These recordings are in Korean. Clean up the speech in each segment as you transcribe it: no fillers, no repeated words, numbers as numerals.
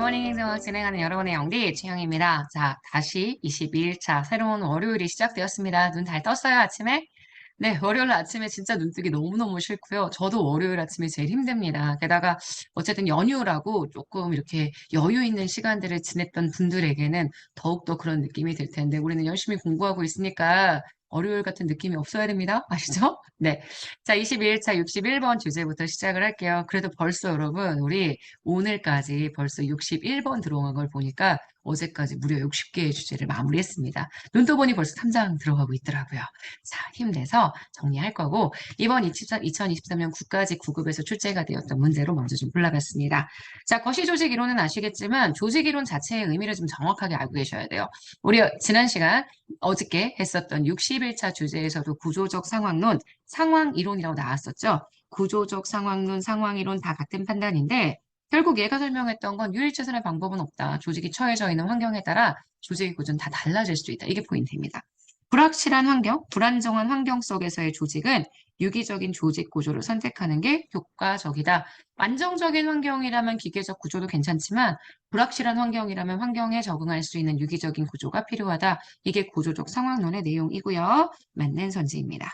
굿모닝 행정학 진행하는 여러분의 영디 최영입니다. 자, 다시 22일차 새로운 월요일이 시작되었습니다. 눈 잘 떴어요, 아침에? 네, 월요일 아침에 진짜 눈 뜨기 너무너무 싫고요. 저도 월요일 아침이 제일 힘듭니다. 게다가 어쨌든 연휴라고 조금 이렇게 여유 있는 시간들을 지냈던 분들에게는 더욱더 그런 느낌이 들 텐데 우리는 열심히 공부하고 있으니까 월요일 같은 느낌이 없어야 됩니다. 아시죠? 네. 자, 22일차 61번 주제부터 시작을 할게요. 그래도 벌써 여러분, 우리 오늘까지 벌써 61번 들어간 걸 보니까 어제까지 무려 60개의 주제를 마무리했습니다. 눈 떠보니 벌써 3장 들어가고 있더라고요. 자, 힘내서 정리할 거고 이번 2023년 국가직 9급에서 출제가 되었던 문제로 먼저 좀 골라봤습니다. 자, 거시조직 이론은 아시겠지만 조직 이론 자체의 의미를 좀 정확하게 알고 계셔야 돼요. 우리 지난 시간 어저께 했었던 61차 주제에서도 구조적 상황론, 상황이론이라고 나왔었죠. 구조적 상황론, 상황이론 다 같은 판단인데 결국 얘가 설명했던 건 유일체선의 방법은 없다. 조직이 처해져 있는 환경에 따라 조직의 구조는 다 달라질 수 있다. 이게 포인트입니다. 불확실한 환경, 불안정한 환경 속에서의 조직은 유기적인 조직 구조를 선택하는 게 효과적이다. 안정적인 환경이라면 기계적 구조도 괜찮지만 불확실한 환경이라면 환경에 적응할 수 있는 유기적인 구조가 필요하다. 이게 구조적 상황론의 내용이고요. 맞는 선지입니다.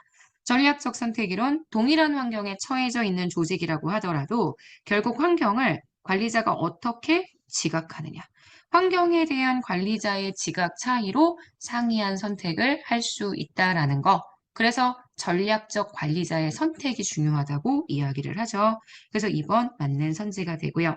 전략적 선택이론, 동일한 환경에 처해져 있는 조직이라고 하더라도 결국 환경을 관리자가 어떻게 지각하느냐. 환경에 대한 관리자의 지각 차이로 상이한 선택을 할 수 있다라는 거. 그래서 전략적 관리자의 선택이 중요하다고 이야기를 하죠. 그래서 2번 맞는 선지가 되고요.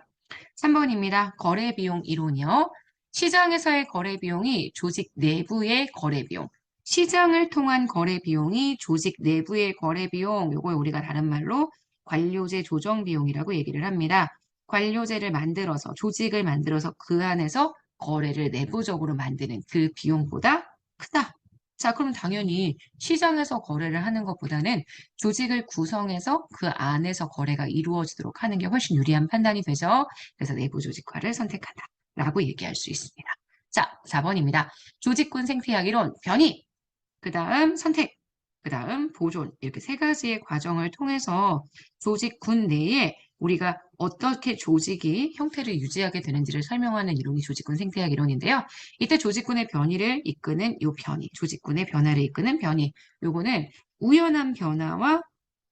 3번입니다. 거래비용 이론이요. 시장에서의 거래비용이 조직 내부의 거래비용. 시장을 통한 거래비용이 조직 내부의 거래비용. 요걸 우리가 다른 말로 관료제 조정비용이라고 얘기를 합니다. 관료제를 만들어서 조직을 만들어서 그 안에서 거래를 내부적으로 만드는 그 비용보다 크다. 자, 그럼 당연히 시장에서 거래를 하는 것보다는 조직을 구성해서 그 안에서 거래가 이루어지도록 하는 게 훨씬 유리한 판단이 되죠. 그래서 내부 조직화를 선택한다라고 얘기할 수 있습니다. 자, 4번입니다. 조직군 생태학 이론 변이, 그 다음 선택, 그 다음 보존 이렇게 세 가지의 과정을 통해서 조직군 내에 우리가 어떻게 조직이 형태를 유지하게 되는지를 설명하는 이론이 조직군 생태학 이론인데요. 이때 조직군의 변이를 이끄는 요 변이, 조직군의 변화를 이끄는 변이, 요거는 우연한 변화와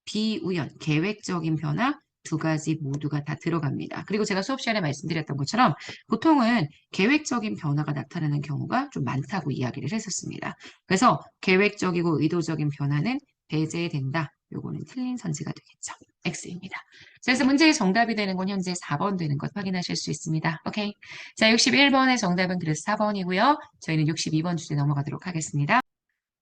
비우연, 계획적인 변화 두 가지 모두가 다 들어갑니다. 그리고 제가 수업 시간에 말씀드렸던 것처럼 보통은 계획적인 변화가 나타나는 경우가 좀 많다고 이야기를 했었습니다. 그래서 계획적이고 의도적인 변화는 배제된다. 요거는 틀린 선지가 되겠죠. X입니다. 그래서 문제의 정답이 되는 건 현재 4번 되는 것 확인하실 수 있습니다. 오케이. 자, 61번의 정답은 그래서 4번이고요. 저희는 62번 주제 넘어가도록 하겠습니다.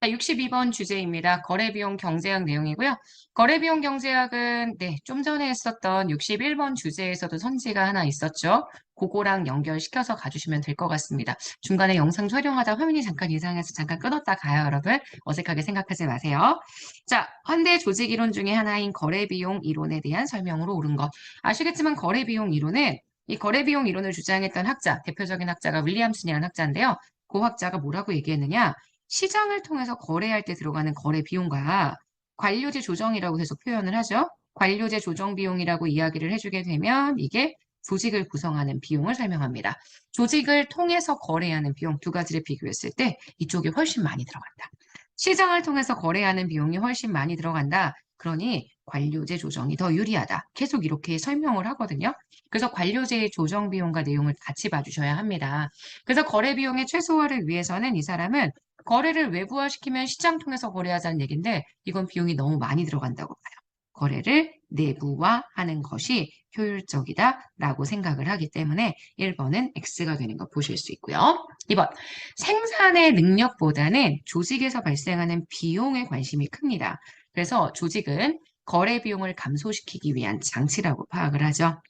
62번 주제입니다. 거래비용 경제학 내용이고요. 거래비용 경제학은 좀 전에 했었던 61번 주제에서도 선지가 하나 있었죠. 그거랑 연결시켜서 가주시면 될 것 같습니다. 중간에 영상 촬영하다 화면이 잠깐 이상해서 잠깐 끊었다 가요, 여러분. 어색하게 생각하지 마세요. 자, 현대 조직 이론 중에 하나인 거래비용 이론에 대한 설명으로 옳은 것. 아시겠지만 거래비용 이론은 이 거래비용 이론을 주장했던 학자, 대표적인 학자가 윌리엄슨이라는 학자인데요. 그 학자가 뭐라고 얘기했느냐? 시장을 통해서 거래할 때 들어가는 거래 비용과 관료제 조정이라고 해서 표현을 하죠. 관료제 조정 비용이라고 이야기를 해주게 되면 이게 조직을 구성하는 비용을 설명합니다. 조직을 통해서 거래하는 비용 두 가지를 비교했을 때 이쪽이 훨씬 많이 들어간다. 시장을 통해서 거래하는 비용이 훨씬 많이 들어간다. 그러니 관료제 조정이 더 유리하다. 계속 이렇게 설명을 하거든요. 그래서 관료제의 조정 비용과 내용을 같이 봐주셔야 합니다. 그래서 거래 비용의 최소화를 위해서는 이 사람은 거래를 외부화시키면 시장 통해서 거래하자는 얘기인데 이건 비용이 너무 많이 들어간다고 봐요. 거래를 내부화하는 것이 효율적이다라고 생각을 하기 때문에 1번은 X가 되는 거 보실 수 있고요. 2번, 생산의 능력보다는 조직에서 발생하는 비용에 관심이 큽니다. 그래서 조직은 거래 비용을 감소시키기 위한 장치라고 파악을 하죠.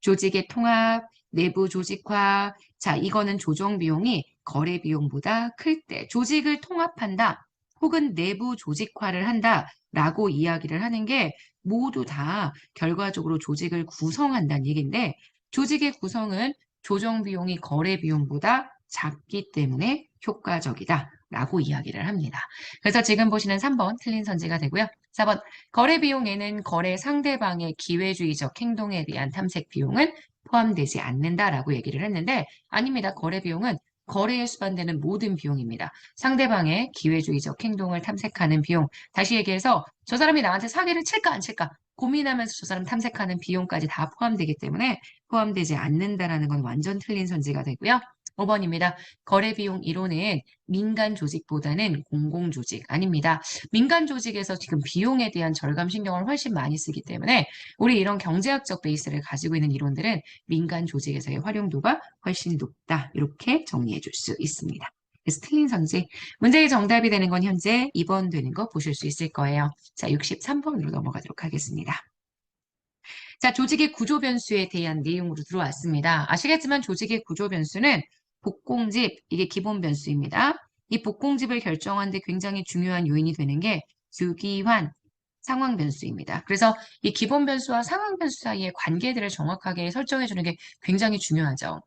조직의 통합, 내부 조직화, 자, 이거는 조정 비용이 거래 비용보다 클 때 조직을 통합한다 혹은 내부 조직화를 한다라고 이야기를 하는 게 모두 다 결과적으로 조직을 구성한다는 얘기인데 조직의 구성은 조정 비용이 거래 비용보다 작기 때문에 효과적이다라고 이야기를 합니다. 그래서 지금 보시는 3번 틀린 선지가 되고요. 4번 거래 비용에는 거래 상대방의 기회주의적 행동에 대한 탐색 비용은 포함되지 않는다라고 얘기를 했는데 아닙니다. 거래 비용은 거래에 수반되는 모든 비용입니다. 상대방의 기회주의적 행동을 탐색하는 비용. 다시 얘기해서 저 사람이 나한테 사기를 칠까 안 칠까 고민하면서 저 사람 탐색하는 비용까지 다 포함되기 때문에 포함되지 않는다라는 건 완전 틀린 선지가 되고요. 5번입니다. 거래 비용 이론은 민간 조직보다는 공공 조직 아닙니다. 민간 조직에서 지금 비용에 대한 절감 신경을 훨씬 많이 쓰기 때문에 우리 이런 경제학적 베이스를 가지고 있는 이론들은 민간 조직에서의 활용도가 훨씬 높다. 이렇게 정리해 줄 수 있습니다. 그래서 틀린 선지. 문제의 정답이 되는 건 현재 2번 되는 거 보실 수 있을 거예요. 자, 63번으로 넘어가도록 하겠습니다. 자, 조직의 구조 변수에 대한 내용으로 들어왔습니다. 아시겠지만 조직의 구조 변수는 복공집, 이게 기본 변수입니다. 이 복공집을 결정하는데 굉장히 중요한 요인이 되는 게 규기환, 상황 변수입니다. 그래서 이 기본 변수와 상황 변수 사이의 관계들을 정확하게 설정해 주는 게 굉장히 중요하죠.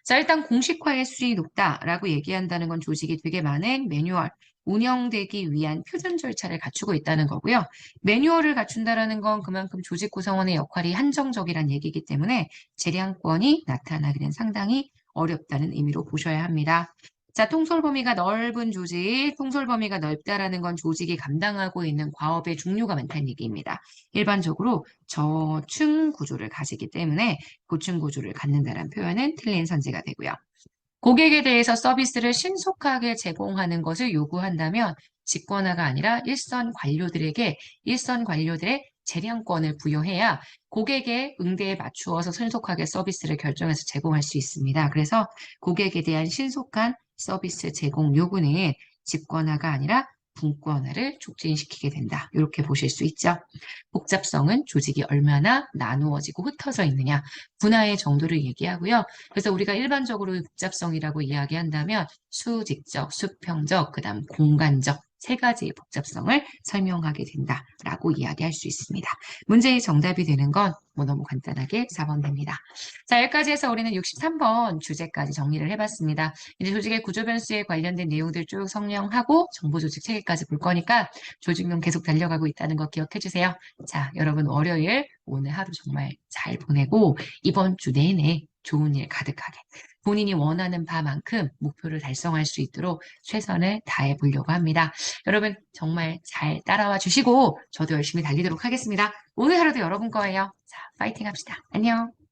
자, 일단 공식화의 수준이 높다라고 얘기한다는 건 조직이 되게 많은 매뉴얼, 운영되기 위한 표준 절차를 갖추고 있다는 거고요. 매뉴얼을 갖춘다라는 건 그만큼 조직 구성원의 역할이 한정적이란 얘기이기 때문에 재량권이 나타나기는 상당히 어렵다는 의미로 보셔야 합니다. 자, 통솔 범위가 넓은 조직, 통솔 범위가 넓다라는 건 조직이 감당하고 있는 과업의 종류가 많다는 얘기입니다. 일반적으로 저층 구조를 가지기 때문에 고층 구조를 갖는다는 표현은 틀린 선지가 되고요. 고객에 대해서 서비스를 신속하게 제공하는 것을 요구한다면 직권화가 아니라 일선 관료들의 재량권을 부여해야 고객의 응대에 맞추어서 신속하게 서비스를 결정해서 제공할 수 있습니다. 그래서 고객에 대한 신속한 서비스 제공 요구는 직권화가 아니라 분권화를 촉진시키게 된다. 이렇게 보실 수 있죠. 복잡성은 조직이 얼마나 나누어지고 흩어져 있느냐, 분화의 정도를 얘기하고요. 그래서 우리가 일반적으로 복잡성이라고 이야기한다면 수직적, 수평적, 그다음 공간적 세 가지의 복잡성을 설명하게 된다라고 이야기할 수 있습니다. 문제의 정답이 되는 건 뭐 너무 간단하게 4번 됩니다. 자, 여기까지 해서 우리는 63번 주제까지 정리를 해봤습니다. 이제 조직의 구조 변수에 관련된 내용들 쭉 성령하고 정보조직 체계까지 볼 거니까 조직론 계속 달려가고 있다는 거 기억해 주세요. 자, 여러분 월요일 오늘 하루 정말 잘 보내고 이번 주 내내 좋은 일 가득하게 본인이 원하는 바만큼 목표를 달성할 수 있도록 최선을 다해 보려고 합니다. 여러분 정말 잘 따라와 주시고 저도 열심히 달리도록 하겠습니다. 오늘 하루도 여러분 거예요. 자, 파이팅 합시다. 안녕.